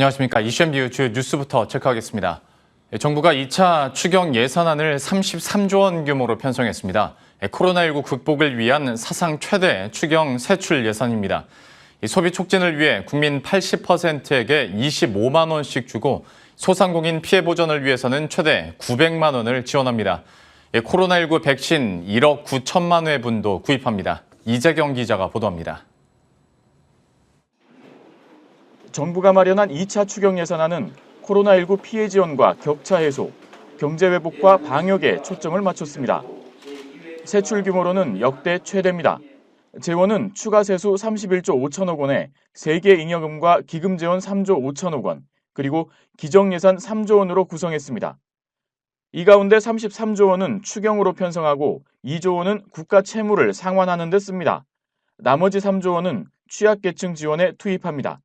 안녕하십니까. 이슈MBU 주요 뉴스부터 체크하겠습니다. 정부가 2차 추경 예산안을 33조 원 규모로 편성했습니다. 코로나19 극복을 위한 사상 최대 추경 세출 예산입니다. 소비 촉진을 위해 국민 80%에게 25만 원씩 주고 소상공인 피해 보전을 위해서는 최대 900만 원을 지원합니다. 코로나19 백신 1억 9천만 회분도 구입합니다. 이재경 기자가 보도합니다. 정부가 마련한 2차 추경 예산안은 코로나19 피해 지원과 격차 해소, 경제 회복과 방역에 초점을 맞췄습니다. 세출 규모로는 역대 최대입니다. 재원은 추가 세수 31조 5천억 원에 세계 잉여금과 기금 재원 3조 5천억 원, 그리고 기정 예산 3조 원으로 구성했습니다. 이 가운데 33조 원은 추경으로 편성하고 2조 원은 국가 채무를 상환하는 데 씁니다. 나머지 3조 원은 취약계층 지원에 투입합니다.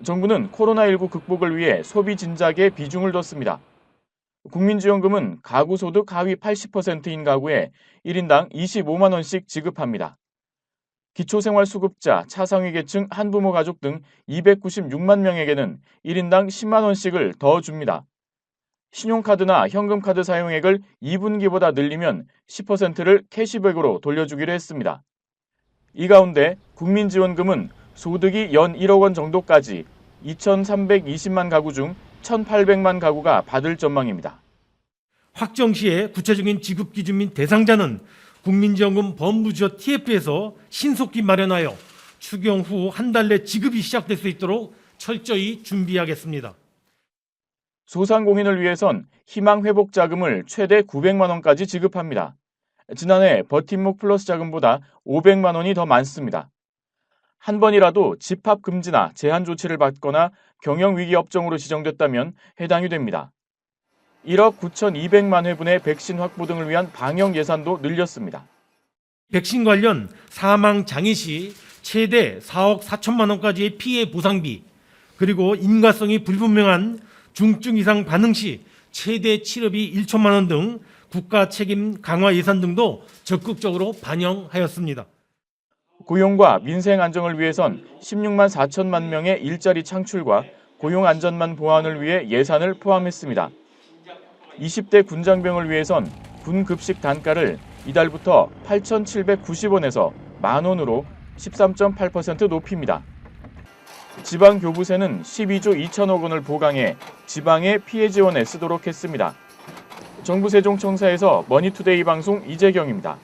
정부는 코로나19 극복을 위해 소비 진작에 비중을 뒀습니다. 국민지원금은 가구 소득 하위 80%인 가구에 1인당 25만 원씩 지급합니다. 기초생활수급자, 차상위 계층, 한부모 가족 등 296만 명에게는 1인당 10만 원씩을 더 줍니다. 신용카드나 현금카드 사용액을 2분기보다 늘리면 10%를 캐시백으로 돌려주기로 했습니다. 이 가운데 국민지원금은 소득이 연 1억 원 정도까지 2,320만 가구 중 1,800만 가구가 받을 전망입니다. 확정 시에 구체적인 지급 기준 및 대상자는 국민지원금 법무지원 TF에서 신속히 마련하여 추경 후 한 달 내 지급이 시작될 수 있도록 철저히 준비하겠습니다. 소상공인을 위해선 희망회복 자금을 최대 900만 원까지 지급합니다. 지난해 버팀목 플러스 자금보다 500만 원이 더 많습니다. 한 번이라도 집합 금지나 제한 조치를 받거나 경영위기 업종으로 지정됐다면 해당이 됩니다. 1억 9,200만 회분의 백신 확보 등을 위한 방역 예산도 늘렸습니다. 백신 관련 사망 장애 시 최대 4억 4천만 원까지의 피해 보상비, 그리고 인과성이 불분명한 중증 이상 반응 시 최대 치료비 1천만 원 등 국가 책임 강화 예산 등도 적극적으로 반영하였습니다. 고용과 민생 안정을 위해선 16만 4천만 명의 일자리 창출과 고용 안전망 보완을 위해 예산을 포함했습니다. 20대 군장병을 위해선 군급식 단가를 이달부터 8,790원에서 만 원으로 13.8% 높입니다. 지방교부세는 12조 2천억 원을 보강해 지방의 피해 지원에 쓰도록 했습니다. 정부 세종청사에서 머니투데이 방송 이재경입니다.